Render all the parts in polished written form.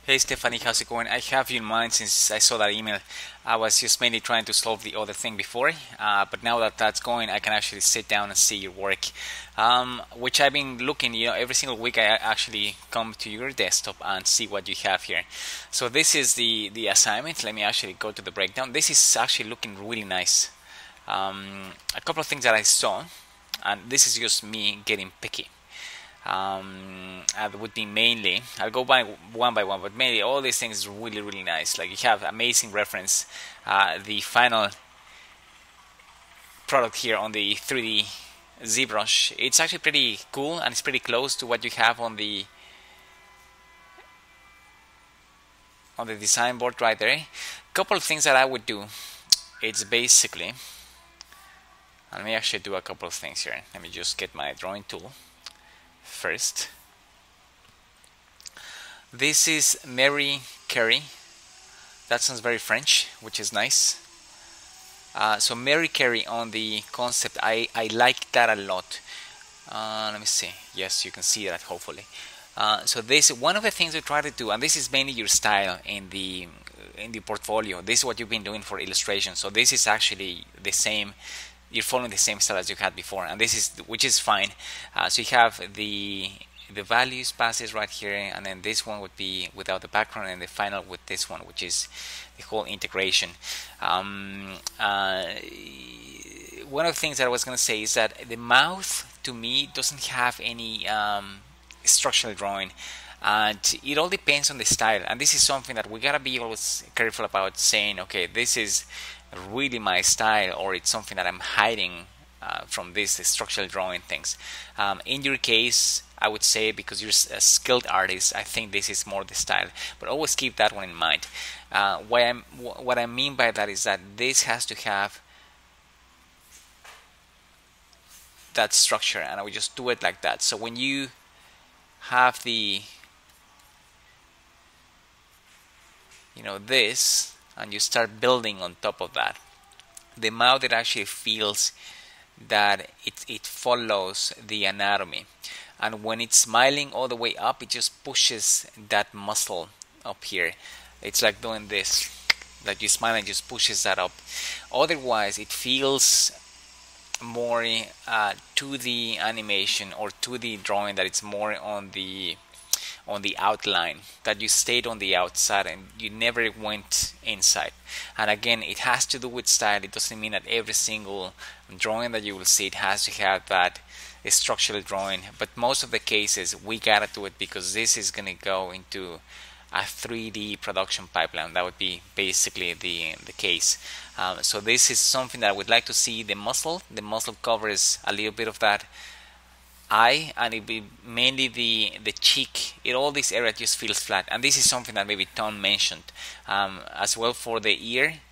Hey Stephanie, how's it going? I have you in mind since I saw that email. I was just mainly trying to solve the other thing before, but now that that's going, I can actually sit down and see your work, which I've been looking. Every single week I actually come to your desktop and see what you have here. So this is the assignment. Let me actually go to the breakdown. This is actually looking really nice. A couple of things that I saw, and this is just me getting picky. Would be mainly, I'll go by one, but mainly all these things are really nice. Like you have amazing reference. The final product here on the 3D ZBrush, it's actually pretty cool and it's pretty close to what you have on the design board right there. Couple of things that I would do, it's basically, let me actually do a couple of things here. Let me just get my drawing tool first. This is Mary Carey. That sounds very French, which is nice. So Mary Carey on the concept, I like that a lot. Let me see. Yes, you can see that hopefully. So this one of the things we try to do, and this is mainly your style in the portfolio. This is what you've been doing for illustration. So this is actually the same. You're following the same style as you had before, and this is which is fine. So you have the values passes right here, and then this one would be without the background, and the final with this one, which is the whole integration. One of the things that I was going to say is that the mouth to me doesn't have any structural drawing, and it all depends on the style, and this is something that we gotta be always careful about saying, okay, this is really my style, or it's something that I'm hiding from this structural drawing things. In your case, I would say, because you're a skilled artist, I think this is more the style, but always keep that one in mind. What I mean by that is that this has to have that structure, and I would just do it like that. So when you have the this, and you start building on top of that, the mouth, it actually feels that it follows the anatomy, and when it's smiling all the way up, it just pushes that muscle up here. It's like doing this, like you smile and just pushes that up. Otherwise it feels more to the animation or to the drawing, that it's more on the outline, that you stayed on the outside and you never went inside. And again, it has to do with style. It doesn't mean that every single drawing that you will see it has to have that structural drawing, but most of the cases we gotta do it because this is gonna go into a 3D production pipeline. That would be basically the case. So this is something that I would like to see. The muscle covers a little bit of that eye, and it be mainly the cheek. All this area just feels flat, and this is something that maybe Tom mentioned as well for the ear.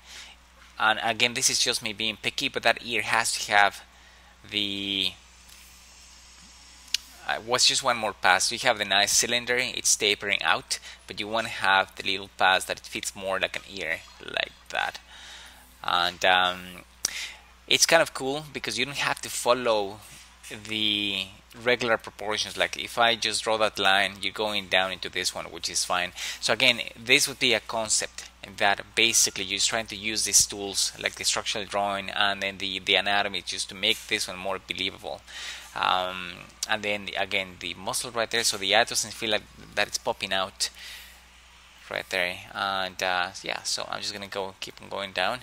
And again, this is just me being picky, but that ear has to have the what's just one more pass. You have the nice cylinder, it's tapering out, but you want to have the little pass that it fits more like an ear, like that. And it's kind of cool because you don't have to follow the regular proportions. Like if I just draw that line, you're going down into this one, which is fine. So again, this would be a concept that basically you're trying to use these tools like the structural drawing and then the anatomy just to make this one more believable. And then again, the muscle right there, so the eye doesn't feel like that it's popping out right there. And yeah, so I'm just gonna keep on going down.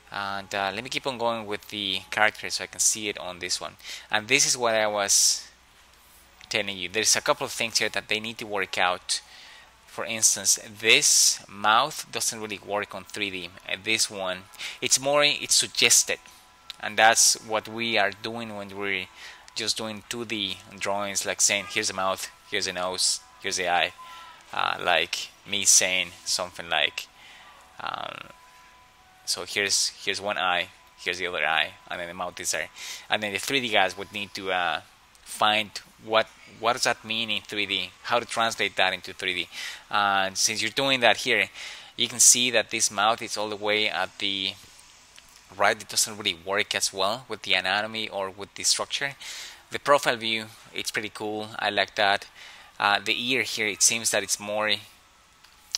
And let me keep on going with the character so I can see it on this one. And this is what I was telling you. There's a couple of things here that they need to work out. For instance, this mouth doesn't really work on 3D. This one, it's suggested, and that's what we are doing when we're just doing 2D drawings, like saying here's a mouth, here's a nose, here's the eye, like me saying something like so here's one eye, here's the other eye, and then the mouth is there. And then the 3D guys would need to find what does that mean in 3D, how to translate that into 3D. And since you're doing that here, you can see that this mouth is all the way at the right. It doesn't really work as well with the anatomy or with the structure. The profile view, it's pretty cool. I like that. The ear here, it seems that it's more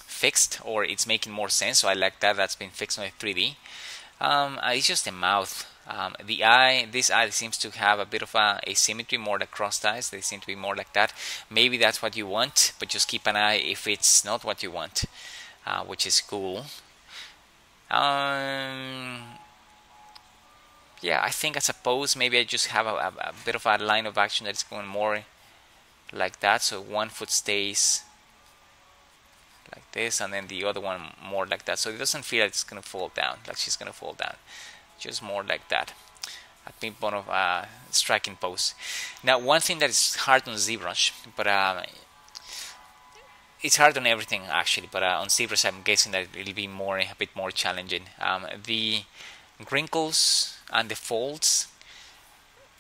fixed, or it's making more sense, so I like that. That's been fixed on the 3D. It's just the mouth. The eye, this eye seems to have a bit of a asymmetry, more like crossed eyes. They seem to be more like that. Maybe that's what you want, but just keep an eye if it's not what you want, which is cool. Yeah, I think I suppose maybe I just have a bit of a line of action that's going more like that. So one foot stays like this, and then the other one more like that. So it doesn't feel like it's going to fall down, like she's going to fall down. Just more like that. I think one of striking pose. Now, one thing that is hard on ZBrush, but it's hard on everything actually, but on ZBrush I'm guessing that it'll be a bit more challenging. The wrinkles and the folds.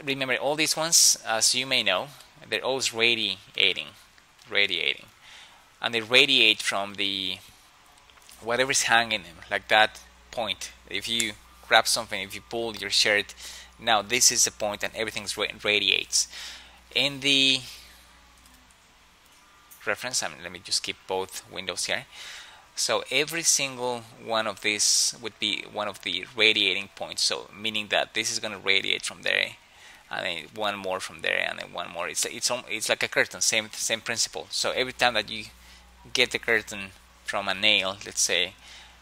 Remember, all these ones, as you may know, they're always radiating, and they radiate from the whatever's hanging them, like that point. If you grab something, if you pull your shirt, now this is the point, and everything radiates. In the reference, let me just keep both windows here. So every single one of these would be one of the radiating points. So meaning that this is going to radiate from there, and then one more from there, and then one more. It's like a curtain, same principle. So every time that you get the curtain from a nail, let's say,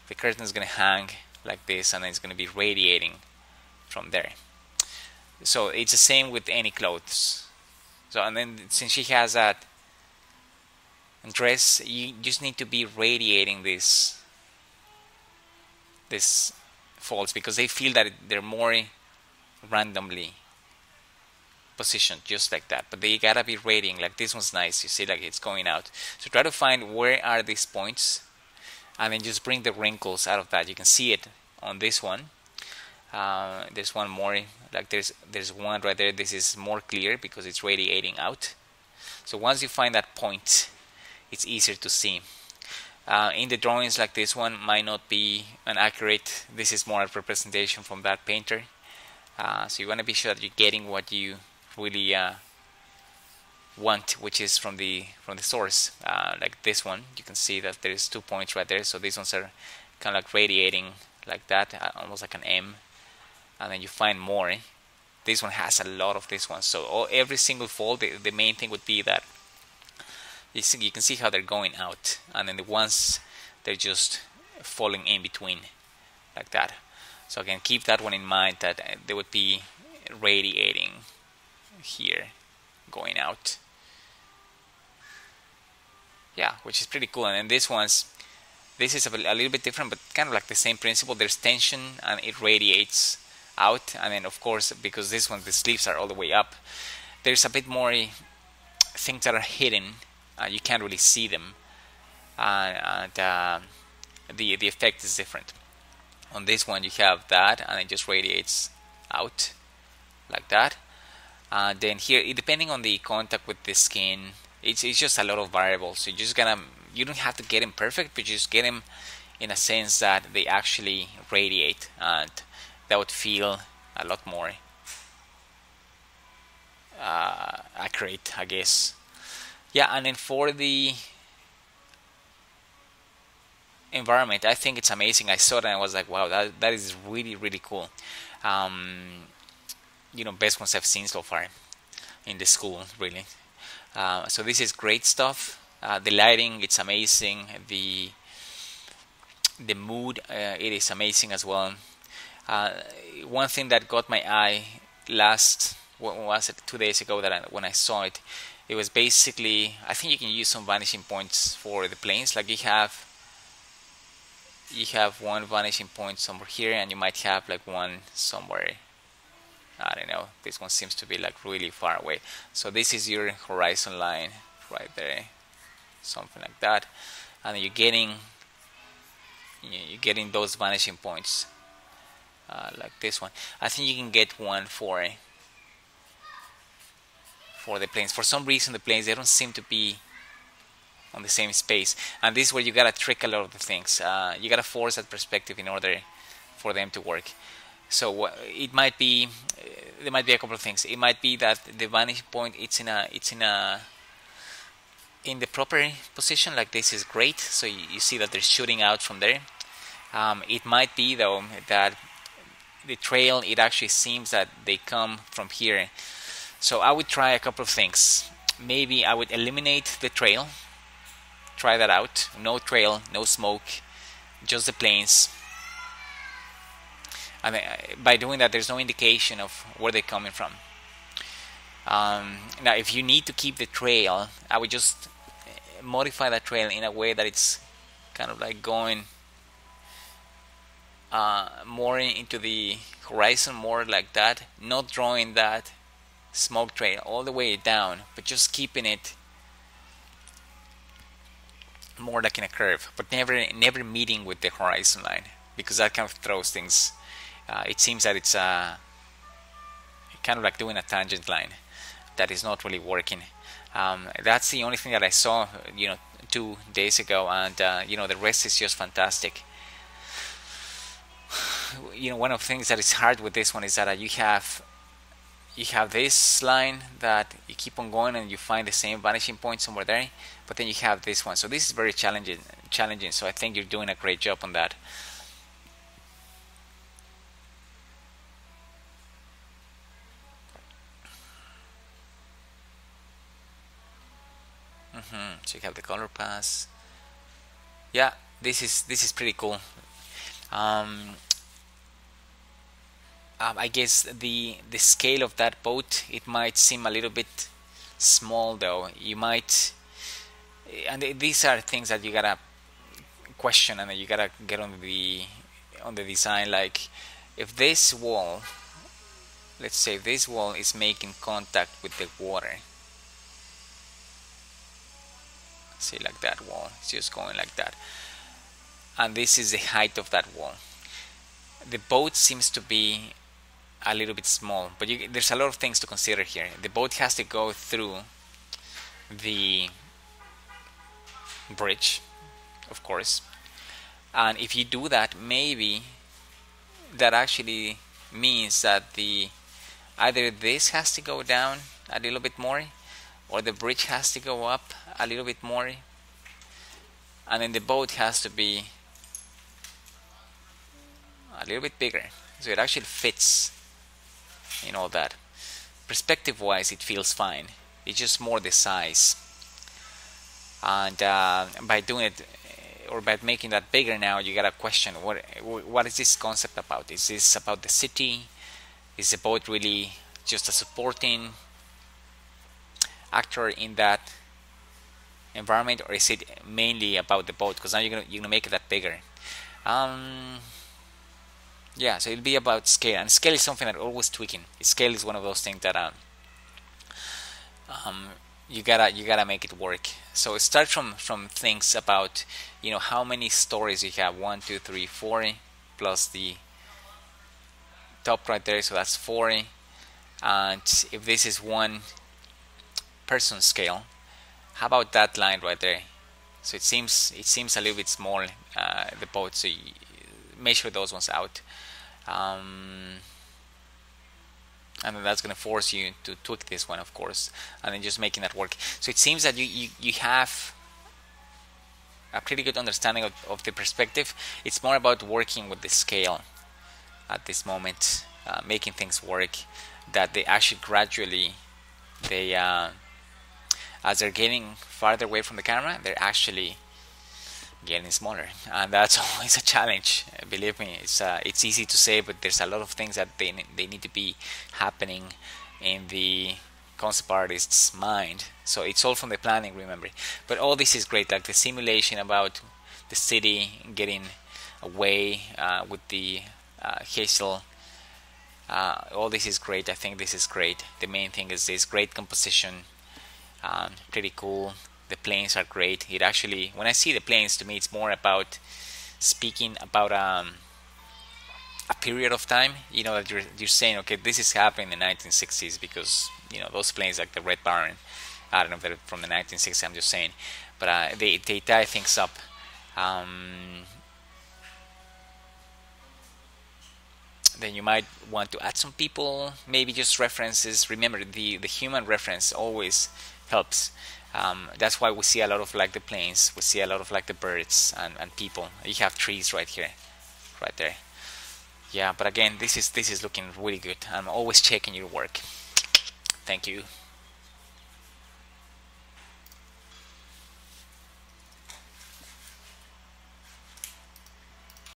the curtain is going to hang like this, and then it's going to be radiating from there. So it's the same with any clothes. So, and then since she has that dress, you just need to be radiating these folds, because they feel that they're more randomly positioned, just like that. But they gotta be radiating. Like this one's nice, you see, like it's going out. So try to find where are these points, and then just bring the wrinkles out of that. You can see it on this one. There's one more, like there's one right there. This is more clear because it's radiating out. So once you find that point, it's easier to see. In the drawings like this one might not be an accurate. This is more a representation from that painter. So you want to be sure that you're getting what you really want, which is from the source. Like this one, you can see that there's 2 points right there. So these ones are kind of like radiating like that, almost like an M. And then you find more. This one has a lot of this one. So every single fold, the main thing would be that you can see how they're going out, and then the ones they're just falling in between like that. So again, keep that one in mind, that they would be radiating here, going out. Yeah, which is pretty cool. And then this is a little bit different, but kind of like the same principle. There's tension and it radiates out, and then of course, because this one, the sleeves are all the way up, there's a bit more things that are hidden. You can't really see them, and the effect is different. On this one, you have that, and it just radiates out like that. Then here, depending on the contact with the skin, it's just a lot of variables. So you don't have to get them perfect, but you just get them in a sense that they actually radiate, and that would feel a lot more accurate, I guess. Yeah, and then for the environment, I think it's amazing. I saw it and I was like, wow, that is really, really cool. Best ones I've seen so far in the school, really. So this is great stuff. The lighting, it's amazing. The mood, it is amazing as well. One thing that got my eye what was it, 2 days ago, when I saw it, it was basically, I think you can use some vanishing points for the planes. Like you have one vanishing point somewhere here, and you might have like one somewhere, I don't know, this one seems to be like really far away. So this is your horizon line right there, something like that, and then you're getting those vanishing points like this one. I think you can get one for the planes. For some reason, the planes, they don't seem to be on the same space, and this is where you gotta trick a lot of the things. You gotta force that perspective in order for them to work. So it might be, there might be a couple of things. It might be that the vanishing point, it's in a in the proper position like this is great. So you see that they're shooting out from there. It might be though that the trail, it actually seems that they come from here. So I would try a couple of things. Maybe I would eliminate the trail. Try that out. No trail, no smoke, just the planes. And by doing that, there's no indication of where they're coming from. Now, if you need to keep the trail, I would just modify that trail in a way that it's kind of like going more into the horizon, more like that. Not drawing that smoke trail all the way down, but just keeping it more like in a curve, but never meeting with the horizon line, because that kind of throws things. It seems that it's kind of like doing a tangent line that is not really working. That's the only thing that I saw 2 days ago, and the rest is just fantastic. One of the things that is hard with this one is that you have this line that you keep on going and you find the same vanishing point somewhere there, but then you have this one. So this is very challenging. So I think you're doing a great job on that. So you have the color pass. Yeah, this is pretty cool. I guess the scale of that boat, it might seem a little bit small though. You might, and these are things that you gotta question and you gotta get on the design. Like if this wall, let's say this wall is making contact with the water, see, like that wall, it's just going like that, and this is the height of that wall. The boat seems to be a little bit small, but there's a lot of things to consider here. The boat has to go through the bridge, of course, and if you do that, maybe that actually means that either this has to go down a little bit more, or the bridge has to go up a little bit more, and then the boat has to be a little bit bigger, so it actually fits in all that. Perspective wise, it feels fine. It's just more the size, and by doing it or by making that bigger, now you gotta question what is this concept about? Is this about the city? Is the boat really just a supporting actor in that environment, or is it mainly about the boat? Because now you're gonna make it that bigger. Yeah, so it'll be about scale, and scale is something that always tweaking. Scale is one of those things that you gotta make it work. So it starts from things about how many stories you have. 1, 2, 3, 4, plus the top right there, so that's 4. And if this is 1 person scale, how about that line right there? So it seems a little bit small, the boat. So you measure those ones out. And then that's going to force you to tweak this one, of course, and then just making that work. So it seems that you have a pretty good understanding of the perspective. It's more about working with the scale at this moment, making things work, that they actually gradually, as they're getting farther away from the camera, they're actually getting smaller, and that's always a challenge. Believe me, it's easy to say, but there's a lot of things that they need to be happening in the concept artist's mind. So it's all from the planning, remember. But all this is great, like the simulation about the city getting away with the hazel. All this is great. I think this is great. The main thing is this great composition, pretty cool. The planes are great. It actually, when I see the planes, to me it's more about speaking about a period of time. That you're saying, okay, this is happening in the 1960s, because those planes like the Red Baron, I don't know if they're from the 1960s, I'm just saying, but they tie things up. Then you might want to add some people, maybe just references. Remember, the human reference always helps. That's why we see a lot of like the planes, we see a lot of like the birds and people. You have trees right here, right there. Yeah, but again, this is looking really good. I'm always checking your work. Thank you.